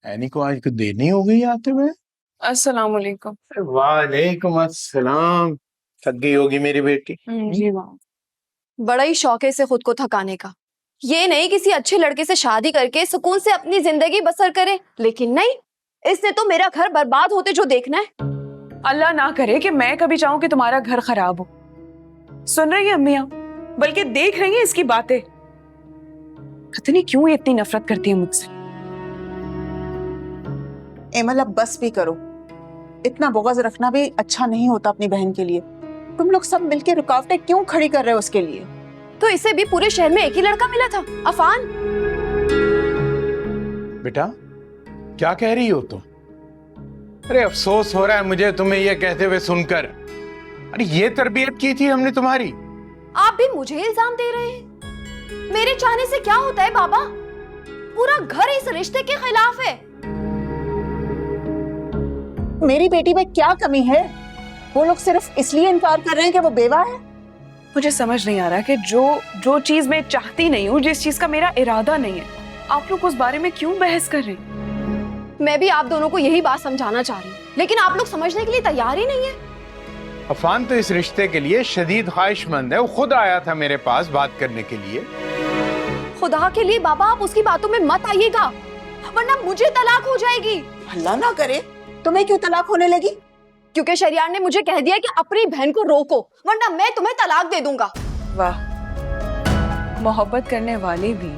Anne को आज कुछ देर नहीं हो गई आते हुए। अस्सलाम वालेकुम। वालेकुम अस्सलाम। थक गई होगी मेरी बेटी। जी वाह। बड़ा ही शौक है इसे खुद को थकाने का। ये नहीं किसी अच्छे लड़के से शादी करके सुकून से अपनी जिंदगी बसर करे, लेकिन नहीं, इसने तो मेरा घर बर्बाद होते जो देखना है। अल्लाह ना करे कि मैं कभी चाहूं कि तुम्हारा घर खराब हो। सुन रही है अम्मियां, बल्कि देख रही है इसकी बातें। पता नहीं क्यों ये इतनी नफरत करती है मुझसे। एमल अब बस भी करो, इतना बुग़्ज़ रखना भी अच्छा नहीं होता अपनी बहन के लिए। तुम लोग सब मिलके रुकावटें क्यों खड़ी कर रहे हो उसके लिए? तो इसे भी पूरे शहर में एक ही लड़का मिला था, अफान। बेटा क्या कह रही हो तुम? अरे अफसोस हो रहा है मुझे तुम्हें ये कहते हुए सुनकर। अरे ये तरबियत की थी हमने तुम्हारी। आप भी मुझे इल्जाम दे रहे हैं? मेरे चाहने से क्या होता है बाबा? पूरा घर इस रिश्ते के खिलाफ है। मेरी बेटी में क्या कमी है? वो लोग सिर्फ इसलिए इनकार कर रहे हैं कि वो बेवा है। मुझे समझ नहीं आ रहा कि जो चीज मैं चाहती नहीं हूँ, जिस चीज का मेरा इरादा नहीं है, आप लोग उस बारे में क्यों बहस कर रहे हैं? मैं भी आप दोनों को यही बात समझाना चाह रही हूँ, लेकिन आप लोग समझने के लिए तैयार ही नहीं है। अफान तो इस रिश्ते के लिए शदीद ख्वाहिशमंद है। वो खुद आया था मेरे पास बात करने के लिए। खुदा के लिए बाबा आप उसकी बातों में मत आइएगा, वरना मुझे तलाक हो जाएगी। अल्लाह ना करे, तुम्हें क्यों तलाक होने लगी? क्योंकि शरियार ने मुझे कह दिया कि अपनी बहन को रोको, वरना मैं तुम्हें तलाक दे दूंगा। वाह, मोहब्बत करने वाले भी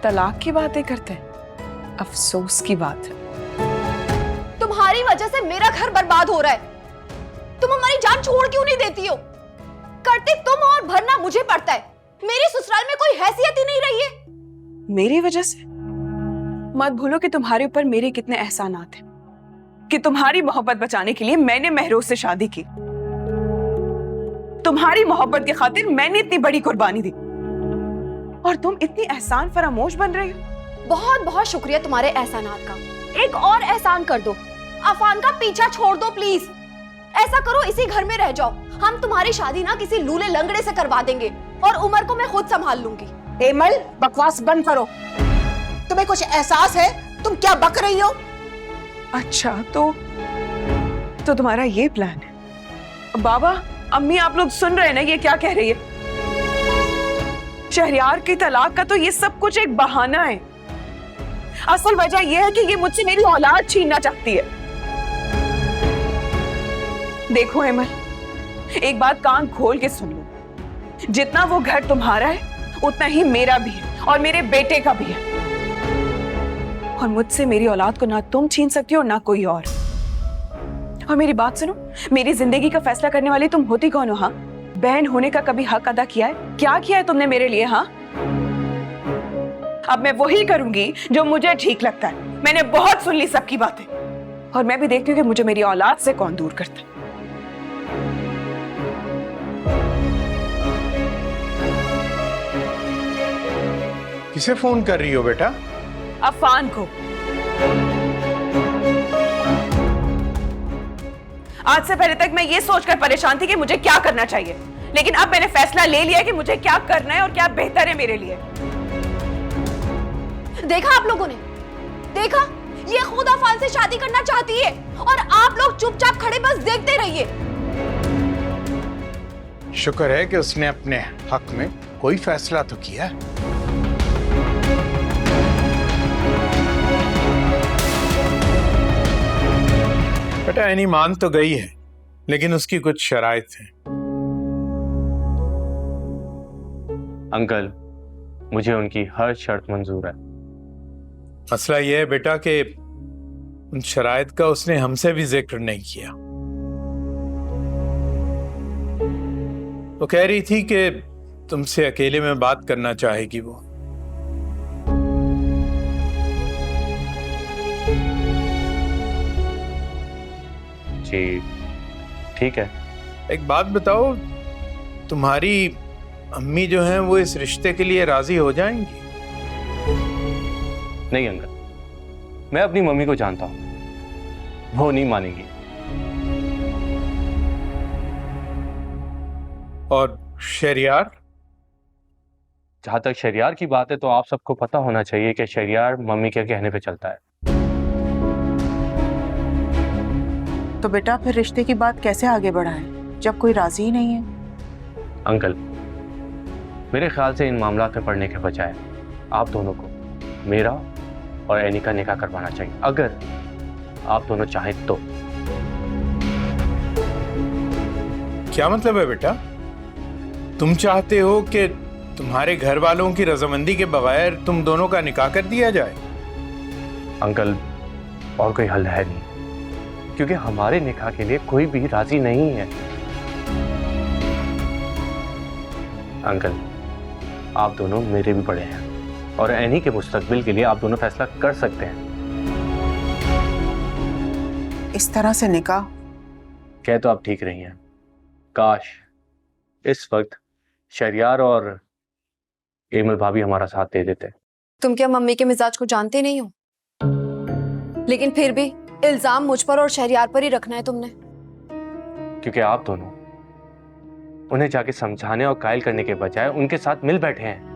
तलाक की बातें करते हैं। अफसोस की बात है। तुम्हारी वजह से मेरा घर बर्बाद हो रहा है। तुम हमारी जान छोड़ क्यों नहीं देती हो? करते तुम और भरना मुझे पड़ता है। मेरी ससुराल में कोई हैसियत ही नहीं रही है। मेरी वजह से? मत भूलो कि तुम्हारे ऊपर मेरे कितने एहसानात हैं, कि तुम्हारी मोहब्बत बचाने के लिए मैंने महरोज से शादी की। तुम्हारी मोहब्बत की खातिर मैंने इतनी बड़ी कुर्बानी दी, और तुम इतनी एहसान फरामोश बन रही हो। बहुत बहुत शुक्रिया तुम्हारे एहसानात का। एक और एहसान कर दो, अफान का पीछा छोड़ दो प्लीज। ऐसा करो, इसी घर में रह जाओ। हम तुम्हारी शादी ना किसी लूले लंगड़े से करवा देंगे, और उमर को मैं खुद संभाल लूंगी। एमल, बकवास बंद करो। तुम्हें कुछ एहसास है? तुम क्या बक रही हो? अच्छा, तो तुम्हारा ये प्लान है? बाबा, अम्मी, आप लोग सुन रहे हैं ना ये क्या कह रही है? शहरियार की तलाक का तो ये सब कुछ एक बहाना है। असल वजह यह है कि ये मुझसे मेरी औलाद छीनना चाहती है। देखो हेमल, एक बात कान खोल के सुन लो। जितना वो घर तुम्हारा है, उतना ही मेरा भी है, और मेरे बेटे का भी है। और मुझसे मेरी औलाद को ना तुम छीन सकती हो, ना कोई और। और मेरी बात सुनो, मेरी जिंदगी का फैसला करने वाली तुम होती कौन हो? हाँ, बहन होने का कभी हक अदा किया है? क्या किया है तुमने मेरे लिए? हाँ, अब मैं वही करूंगी जो मुझे ठीक लगता है। मैंने बहुत सुन ली सबकी बातें, और मैं भी देखती हूँ कि मुझे मेरी औलाद से कौन दूर करता है। किसे फोन कर रही हो बेटा? अफान को। आज से पहले तक मैं ये सोचकर परेशान थी कि मुझे क्या करना चाहिए, लेकिन अब मैंने फैसला ले लिया कि मुझे क्या करना है और क्या बेहतर है मेरे लिए। देखा आप लोगों ने? देखा, ये खुद अफान से शादी करना चाहती है, और आप लोग चुपचाप खड़े बस देखते रहिए। शुक्र है कि उसने अपने हक में कोई फैसला तो किया। बेटा ऐनी मान तो गई है, लेकिन उसकी कुछ शराइत हैं। अंकल, मुझे उनकी हर शर्त मंजूर है। मसला यह है बेटा कि उन शराइत का उसने हमसे भी जिक्र नहीं किया। वो कह रही थी कि तुमसे अकेले में बात करना चाहेगी वो। जी ठीक है। एक बात बताओ, तुम्हारी अम्मी जो हैं वो इस रिश्ते के लिए राजी हो जाएंगी? नहीं अंकल, मैं अपनी मम्मी को जानता हूं, वो नहीं मानेंगी। और शहरियार? जहां तक शहरियार की बात है, तो आप सबको पता होना चाहिए कि शहरियार मम्मी के कहने पे चलता है। तो बेटा फिर रिश्ते की बात कैसे आगे बढ़ाएं जब कोई राजी ही नहीं है? अंकल, मेरे ख्याल से इन मामलात में पड़ने के बजाय आप दोनों को मेरा और एनी का निकाह करवाना चाहिए, अगर आप दोनों चाहें तो। क्या मतलब है बेटा? तुम चाहते हो कि तुम्हारे घर वालों की रजामंदी के बगैर तुम दोनों का निकाह कर दिया जाए? अंकल, और कोई हल है नहीं, क्योंकि हमारे निकाह के लिए कोई भी राजी नहीं है। अंकल, आप दोनों मेरे भी बड़े हैं और एनी के मुस्तकबिल के लिए आप दोनों फैसला कर सकते हैं। इस तरह से निकाह? कह तो आप ठीक रही हैं, काश इस वक्त शहरियार और एमल भाभी हमारा साथ दे देते। तुम क्या मम्मी के मिजाज को जानते नहीं हो? लेकिन फिर भी इल्जाम मुझ पर और शहरियार पर ही रखना है तुमने। क्योंकि आप दोनों उन्हें जाके समझाने और कायल करने के बजाय उनके साथ मिल बैठे हैं।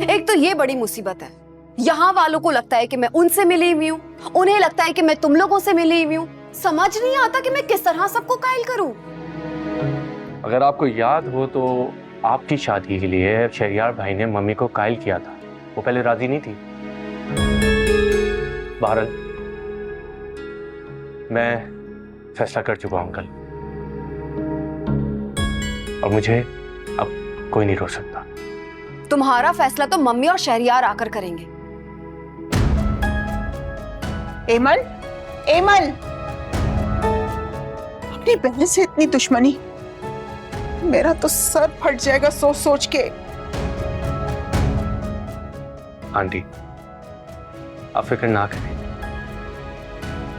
एक तो ये बड़ी मुसीबत है, यहाँ वालों को लगता है कि मैं उनसे मिली हुई हूँ, उन्हें लगता है कि मैं तुम लोगों से मिली हुई हूँ। समझ नहीं आता कि मैं किस तरह सबको कायल करूं। अगर आपको याद हो तो आपकी शादी के लिए शहरियार भाई ने मम्मी को कायल किया था, वो पहले राजी नहीं थी। बहरहाल मैं फैसला कर चुका हूं अंकल, और मुझे अब कोई नहीं रोक सकता। तुम्हारा फैसला तो मम्मी और शहरियार आकर करेंगे। एमल, एमल, अपनी बहन से इतनी दुश्मनी, मेरा तो सर फट जाएगा सोच सोच के। आंटी, आप फिक्र ना करें,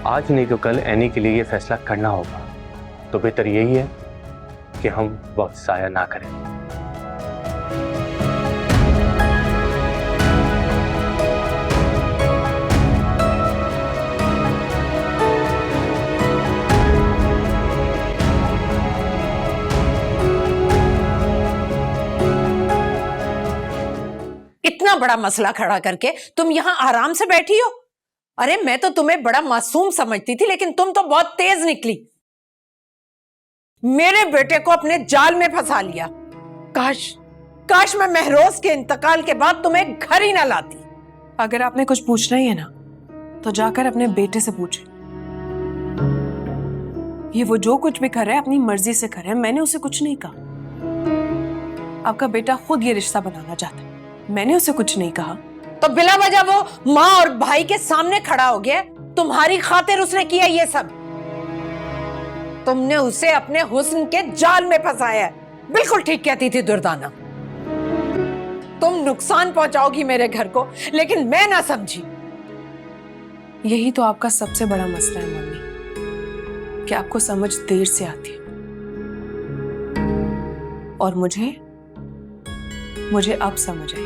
आज नहीं तो कल एनी के लिए ये फैसला करना होगा, तो बेहतर यही है कि हम वक्त जाया ना करें। इतना बड़ा मसला खड़ा करके तुम यहाँ आराम से बैठी हो? अरे मैं तो तुम्हें बड़ा मासूम समझती थी, लेकिन तुम तो बहुत तेज निकली। मेरे बेटे को अपने जाल में फंसा लिया। काश मैं महरोज के इंतकाल के बाद तुम्हें घर ही ना लाती। अगर आपने कुछ पूछना ही है ना, तो जाकर अपने बेटे से पूछे। ये वो जो कुछ भी कर रहा है अपनी मर्जी से कर रहा है, मैंने उसे कुछ नहीं कहा। आपका बेटा खुद ये रिश्ता बनाना चाहता है, मैंने उसे कुछ नहीं कहा। तो बिला वजह वो माँ और भाई के सामने खड़ा हो गया। तुम्हारी खातिर उसने किया ये सब। तुमने उसे अपने हुस्न के जाल में फंसाया। बिल्कुल ठीक कहती थी दुर्दाना। तुम नुकसान पहुंचाओगी मेरे घर को, लेकिन मैं ना समझी। यही तो आपका सबसे बड़ा मसला है मम्मी, कि आपको समझ देर से आती है। और मुझे अब समझ आई।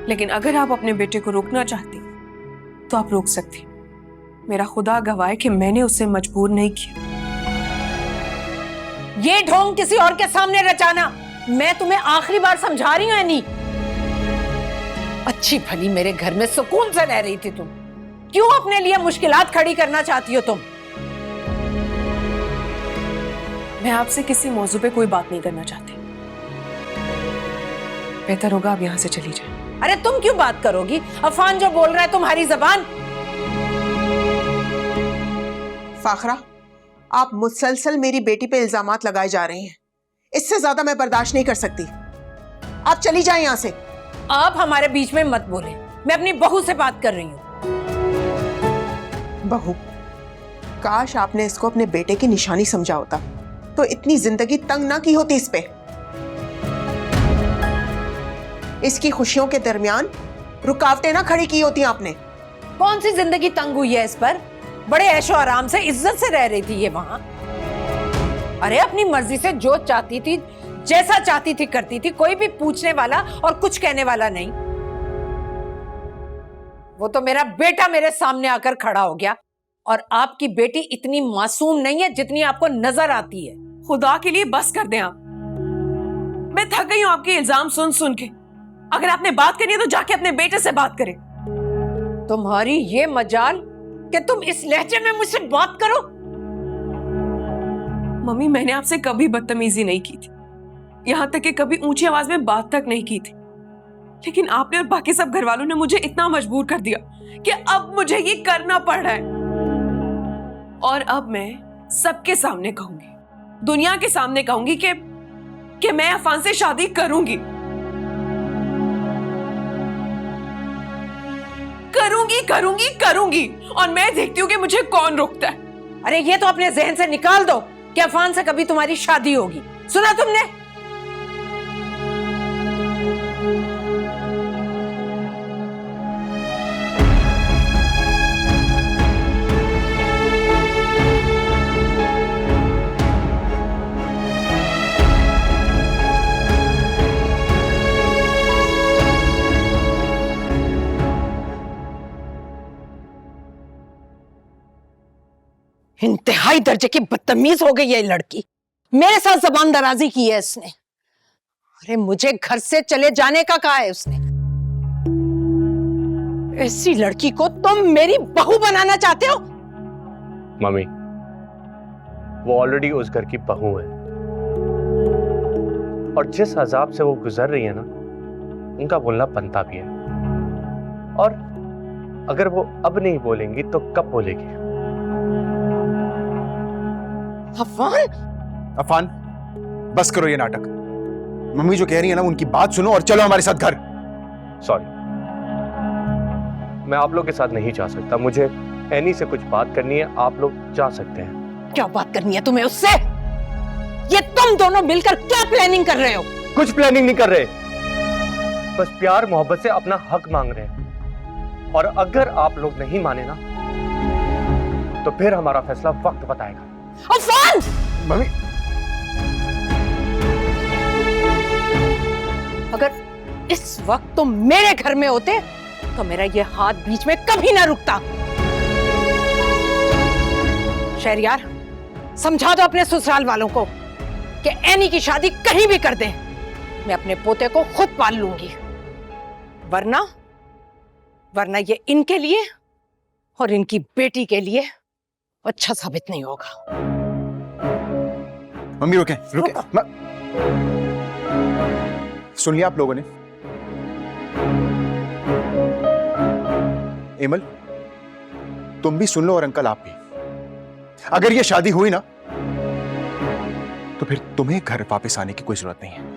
लेकिन अगर आप अपने बेटे को रोकना चाहती तो आप रोक सकती। मेरा खुदा गवाह है कि मैंने उसे मजबूर नहीं किया। ये ढोंग किसी और के सामने रचाना, मैं तुम्हें आखिरी बार समझा रही हूं एनी। अच्छी भली मेरे घर में सुकून से रह रही थी तुम, क्यों अपने लिए मुश्किलात खड़ी करना चाहती हो तुम? मैं आपसे किसी मौजू पे कोई बात नहीं करना चाहती। बेहतर होगा आप यहाँ से चली जाए। अरे तुम क्यों बात करोगी? अफान जो बोल रहा है तुम्हारी जबान। फाखरा, आप मुसलसल मेरी बेटी पे इल्जामात लगाए जा रहे हैं। इससे ज्यादा मैं बर्दाश्त नहीं कर सकती। आप चली जाएं यहाँ से। आप हमारे बीच में मत बोले, मैं अपनी बहू से बात कर रही हूँ। बहू, काश आपने इसको अपने बेटे की निशानी समझा होता तो इतनी जिंदगी तंग ना की होती इस पे। इसकी खुशियों के दरमियान रुकावटें ना खड़ी की होती आपने। कौन सी जिंदगी तंग हुई है इस पर? बड़े ऐशो आराम से इज्जत से रह रही थी ये वहां। अरे अपनी मर्जी से जो चाहती थी, जैसा चाहती थी करती थी, कोई भी पूछने वाला और कुछ कहने वाला नहीं। वो तो मेरा बेटा मेरे सामने आकर खड़ा हो गया, और आपकी बेटी इतनी मासूम नहीं है जितनी आपको नजर आती है। खुदा के लिए बस कर दें आप। मैं थक गई हूं आपके इल्जाम सुन सुन के। अगर आपने बात करनी है तो जाके अपने बेटे से बात करें। तुम्हारी ये मजाल कि तुम इस लहजे में मुझसे बात करो? मम्मी, मैंने आपसे कभी बदतमीजी नहीं की थी, यहां तक कि कभी ऊंची आवाज में बात तक नहीं की थी। लेकिन आपने और बाकी सब घर वालों ने मुझे इतना मजबूर कर दिया कि अब मुझे ये करना पड़ रहा है। और अब मैं सबके सामने कहूंगी, दुनिया के सामने कहूंगी कि मैं अफान से शादी करूंगी। करूंगी करूंगी करूंगी, और मैं देखती हूँ कि मुझे कौन रोकता है। अरे ये तो अपने जहन से निकाल दो कि अफान से कभी तुम्हारी शादी होगी। सुना तुमने? इंतहाई दर्जे की बदतमीज हो गई है ये लड़की। मेरे साथ जबान दराजी की है इसने। अरे मुझे घर से चले जाने का कहा है उसने। ऐसी लड़की को तुम मेरी बहू बनाना चाहते हो? मम्मी, वो ऑलरेडी उस घर की बहू है और जिस अजाब से वो गुजर रही है ना, उनका बोलना बनता भी है। और अगर वो अब नहीं बोलेंगी तो कब बोलेगी? अफान, अफान, बस करो ये नाटक। मम्मी जो कह रही है ना, उनकी बात सुनो और चलो हमारे साथ घर। सॉरी, मैं आप लोग के साथ नहीं जा सकता। मुझे एनी से कुछ बात करनी है। आप लोग जा सकते हैं। क्या बात करनी है तुम्हें उससे? ये तुम दोनों मिलकर क्या प्लानिंग कर रहे हो? कुछ प्लानिंग नहीं कर रहे, बस प्यार मोहब्बत से अपना हक मांग रहे हैं। और अगर आप लोग नहीं माने ना, तो फिर हमारा फैसला वक्त बताएगा। अफान! मम्मी, अगर इस वक्त तुम मेरे घर में होते तो मेरा ये हाथ बीच में कभी ना रुकता। शहरयार, समझा दो अपने ससुराल वालों को कि एनी की शादी कहीं भी कर दें, मैं अपने पोते को खुद पाल लूंगी। वरना ये इनके लिए और इनकी बेटी के लिए अच्छा साबित नहीं होगा। मम्मी रुके रुके। सुन लिया आप लोगों ने? एमल, तुम भी सुन लो और अंकल आप भी। अगर ये शादी हुई ना, तो फिर तुम्हें घर वापस आने की कोई जरूरत नहीं है।